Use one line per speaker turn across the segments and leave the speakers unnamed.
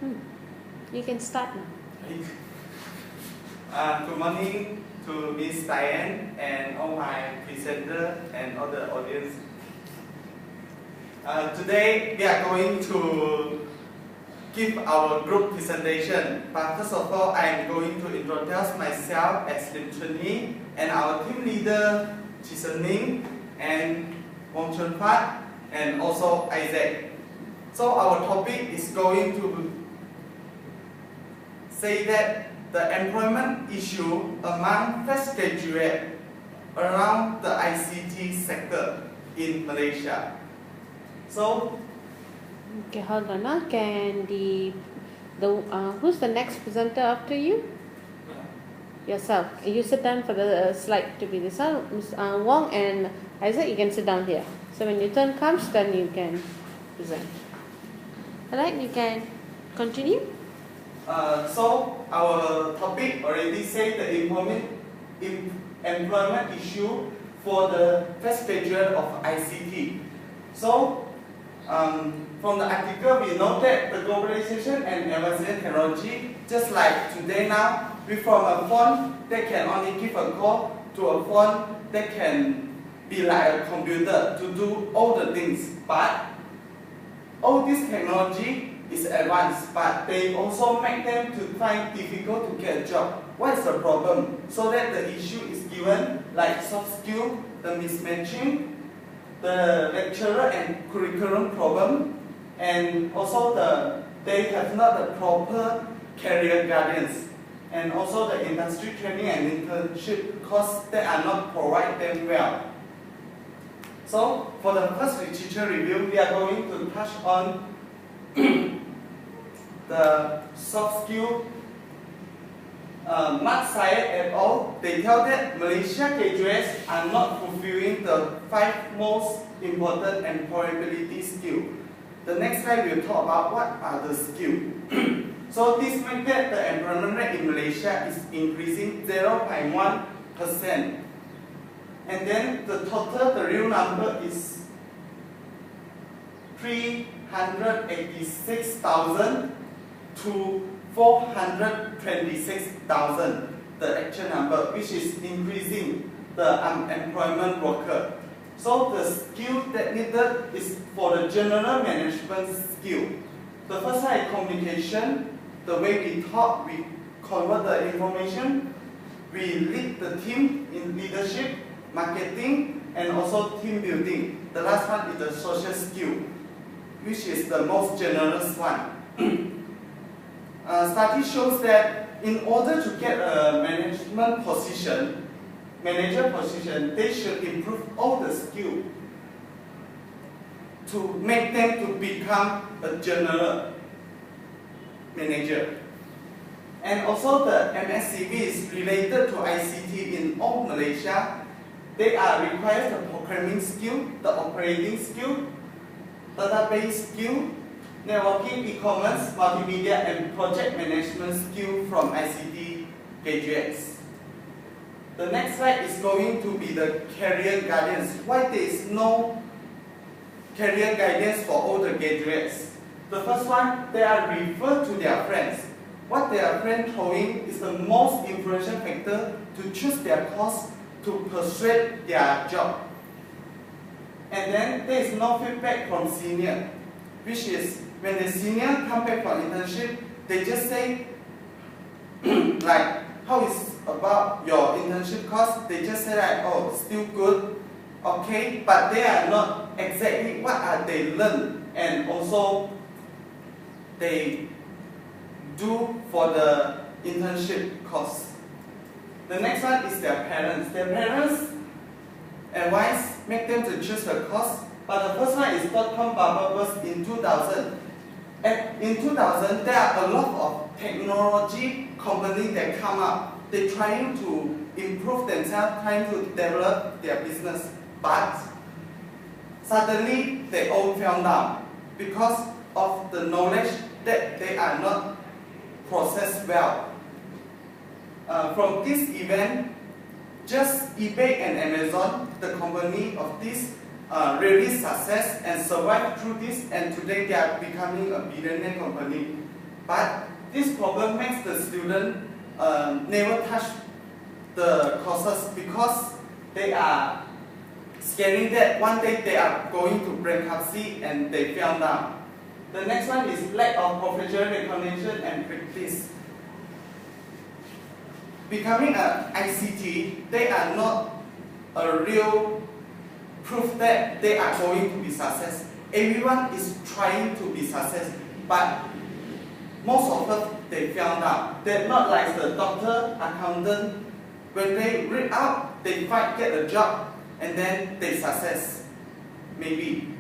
You can start now.
Good morning to Ms. Diane and all my presenter and all the audience. Today we are going to give our group presentation. But first of all, I am going to introduce myself as Mgt3217 and our team leader, Ning and Mgt3217 and also Isaac. So our topic is going to say that the employment issue among fresh graduates around the ICT sector in Malaysia. So,
Okay, hold on. Can who's the next presenter after you? Yourself. You sit down for the slide to be this one. Ms. Wong and Isaac, you can sit down here. So when your turn comes, then you can present. Alright, you can continue.
So our topic already said the employment issue for the fresh graduate of ICT. So from the article, we know that the globalization and advancement technology, just like today now, we from a phone that can only give a call to a phone that can be like a computer to do all the things. But all this technology is advanced, but they also make them to find difficult to get a job. What is the problem? So that the issue is given like soft skill, the mismatching, the lecturer and curriculum problem, and also they have not the proper career guidance, and also the industry training and internship courses that are not provided them well. So for the first literature review, we are going to touch on the soft skill. Mark Syed et al. They tell that Malaysia graduates are not fulfilling the 5 most important employability skills. The next slide will talk about what are the skills. So this means that the employment rate in Malaysia is increasing 0.1%. And then the total, the real number is 386,000 to 426,000, the actual number, which is increasing the unemployment worker. So the skill that needed is for the general management skill. The first one is communication. The way we talk, we convert the information, we lead the team in leadership, marketing, and also team building. The last one is the social skill, which is the most generous one. Study shows that in order to get a manager position, they should improve all the skills to make them to become a general manager. And also the MSCV is related to ICT in all Malaysia. They are required the programming skill, the operating skill, database skill, networking, e-commerce, multimedia, and project management skill from ICT graduates. The next slide is going to be the career guidance. Why there is no career guidance for all the graduates? The first one, they are referred to their friends. What their friend throwing is the most influential factor to choose their course to persuade their job. And then there is no feedback from senior, which is when the senior come back for internship, they just say, like, how is about your internship course? They just say like, oh, still good, okay, but they are not exactly what are they learn and also they do for the internship course. The next one is their parents. Their parents advise, make them to choose the course, but the first one is .com bubble burst in 2000. And in 2000, there are a lot of technology companies that come up. They're trying to improve themselves, trying to develop their business. But suddenly, they all fell down because of the knowledge that they are not processed well. From this event, just eBay and Amazon, the company of this, really success and survive through this, and today they are becoming a billionaire company. But this problem makes the student never touch the courses because they are scaring that one day they are going to bankruptcy and they fell down. The next one is lack of professional recognition and practice. Becoming an ICT, they are not a real proof that they are going to be success. Everyone is trying to be success, but most of them they fell down. They're not like the doctor, accountant. When they read out, they fight, get a job, and then they success, maybe.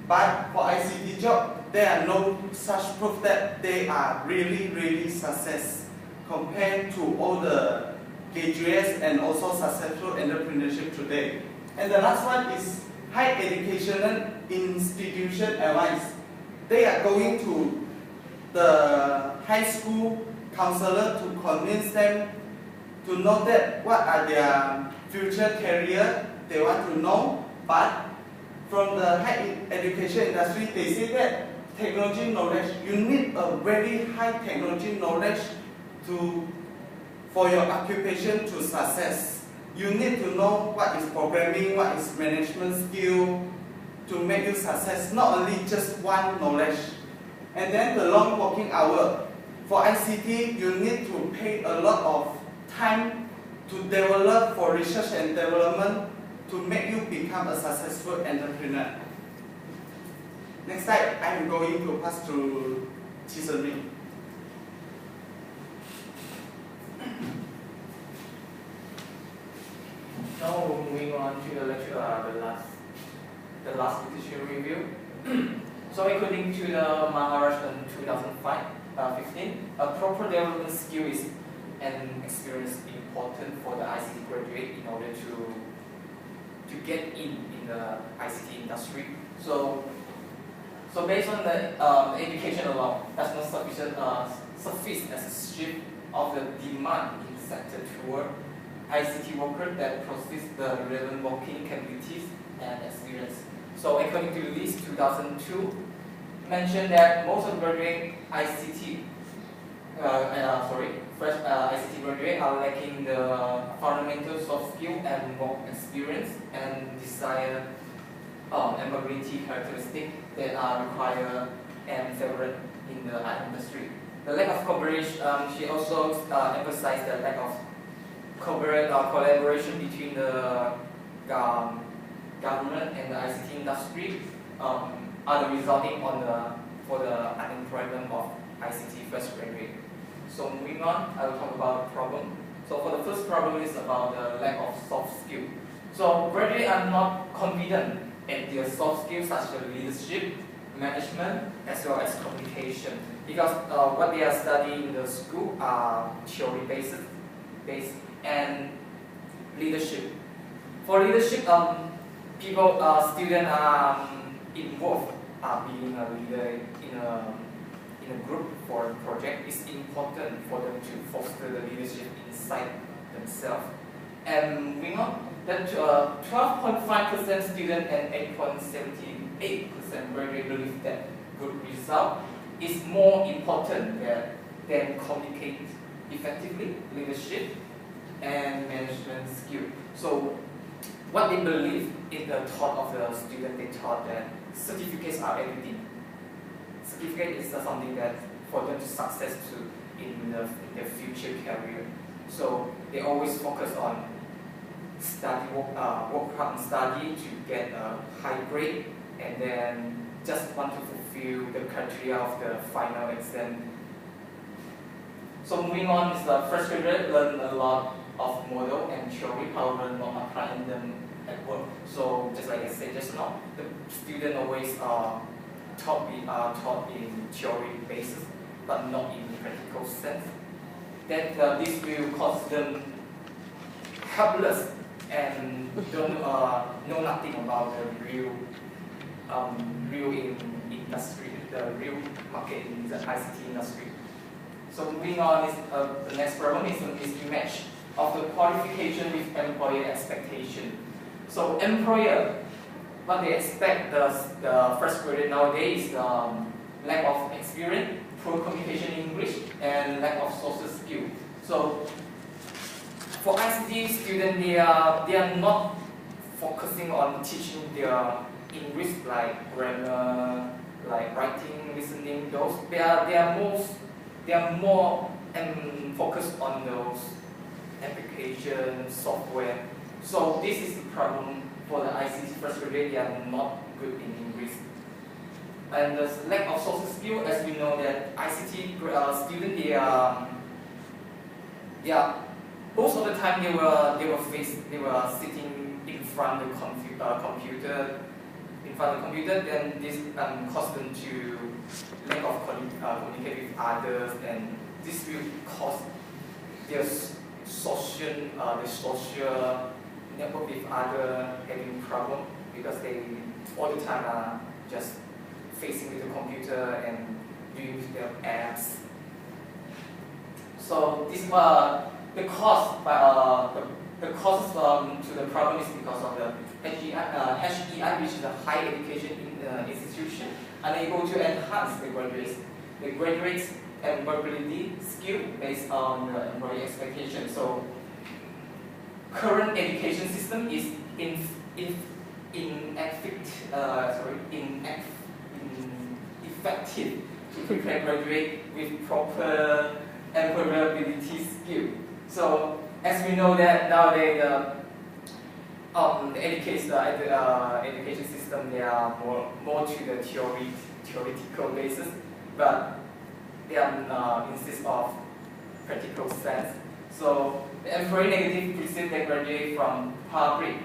But for ICT job, there are no such proof that they are really success compared to all the graduates and also successful entrepreneurship today. And the last one is high educational institution advice. They are going to the high school counselor to convince them to know that what are their future career they want to know. But from the higher education industry, they say that technology knowledge, you need a very high technology knowledge for your occupation to success. You need to know what is programming, what is management skill to make you success, not only just one knowledge. And then the long working hour. For ICT, you need to pay a lot of time to develop for research and development to make you become a successful entrepreneur. Next slide, I'm going to pass to Chisholm.
Now moving on to the lecture, the last literature review. So according to the Maharashtra in 2015, a proper development skill is an experience important for the ICT graduate in order to get in the ICT industry. So based on the education alone, that's not sufficient as a shift of the demand in the sector toward ICT worker that possess the relevant working capabilities and experience. So according to list 2002, mentioned that most of graduate ICT fresh ICT graduates are lacking the fundamental soft skill and work experience and desired employability characteristics that are required and favored in the IT industry. The lack of coverage, she also emphasized the lack of collaboration between the government and the ICT industry are the resulting for the unemployment of ICT fresh graduate. So moving on, I will talk about the problem. So for the first problem is about the lack of soft skill. So graduates are not confident in their soft skills such as leadership, management, as well as communication, because what they are studying in the school are theory based and leadership. For leadership, students are involved being a leader in a group for a project. It's important for them to foster the leadership inside themselves. And we know that 12.5% student and 8.78% graduate believe that good result is more important than communicate effectively, leadership, and management skill. So what they believe in the thought of the student, they thought that certificates are everything. Certificate is something that for them to success in their future career. So they always focus on work hard and study to get a high grade, and then just want to fulfill the criteria of the final exam. So moving on is the first graduate learn a lot of model and theory, however not applying them at work. So just like I said just now, the student always taught in theory basis, but not in practical sense. That this will cause them helpless and don't know nothing about the real industry, the real market in the ICT industry. So moving on is the next problem is a mismatch of the qualification with employer expectation. So employer, what they expect the first graduate nowadays lack of experience, poor communication in English, and lack of social skill. So for ICT students, they are not focusing on teaching their English like grammar, like writing, listening. Those they are more focused on those application software. So this is the problem for the ICT first graduate. They are not good in English. And the lack of social skill, as we know that ICT students, they are most of the time they were sitting in front of the computer, then this caused them to lack of communicate with others, and this will cause their social network with others having problem, because they all the time are just facing with the computer and doing with their apps. So this the cause to the problem is because of the HEI, which is a higher education institution, unable to enhance the graduates' employability skill based on the employee expectation. So current education system is ineffective to prepare graduate with proper employability skill. So as we know that nowadays the education system, they are more to the theoretical basis, but they are insist of practical sense. So the employee negative perceive they graduate from public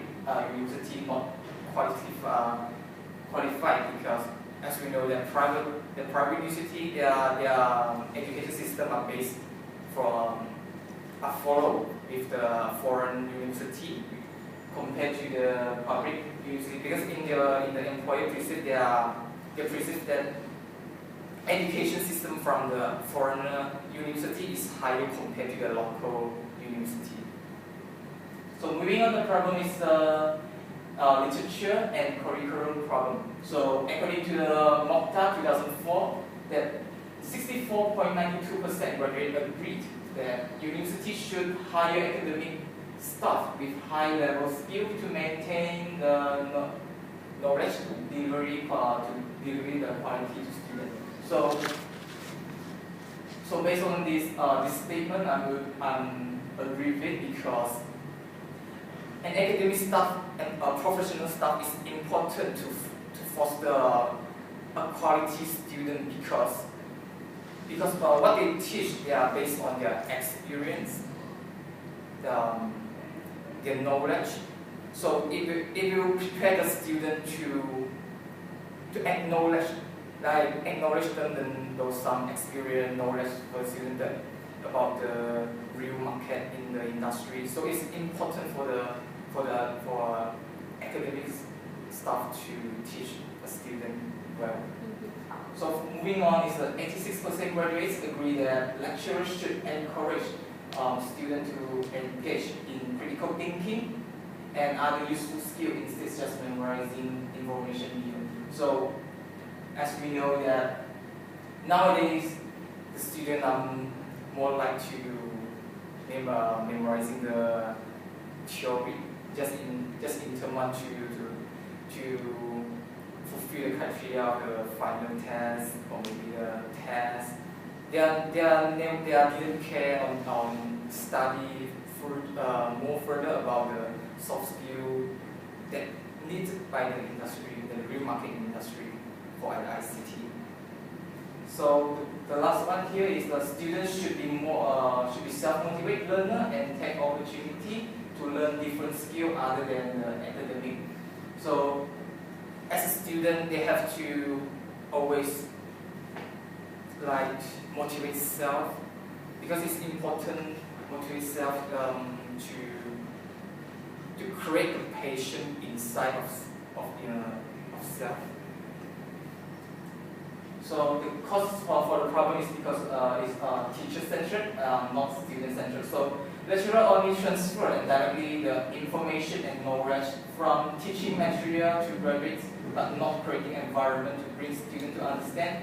university not qualified, because as we know that the private university, their education system are based from follow with the foreign university compared to the public university, because in the employer perceive they perceive that education system from the foreign university is higher compared to the local university. So moving on, the problem is the literature and curriculum problem. So according to the Mgt 2004, that 64.92% graduate agreed that university should hire academic staff with high level skill to maintain the knowledge to deliver the quality to students. So based on this statement, I'm agree with it, because an academic staff and a professional staff is important to foster a quality student, because what they teach, they are based on their experience, their knowledge. So it will prepare the student to acknowledge them those some experience, knowledge for student about the real market in the industry. So it's important for academic staff to teach a student well. So moving on is that 86% graduates agree that lecturers should encourage students to engage in critical thinking and other useful skills instead of just memorizing information here. So as we know that nowadays the students are more like to memorizing the theory just in terms to fulfill the criteria of the final test or maybe the test. They didn't care on study more further about the soft skill that needed by the industry, the real market industry for ICT. So the last one here is the students should be self-motivated learner and take opportunity to learn different skills other than academic. So as a student, they have to always motivate self, because it's important motivate self to create a passion inside of self. So the cause for the problem is because it's teacher-centered, not student-centered. So lecturer only transfer directly the information and knowledge from teaching material to graduates, but not creating environment to bring students to understand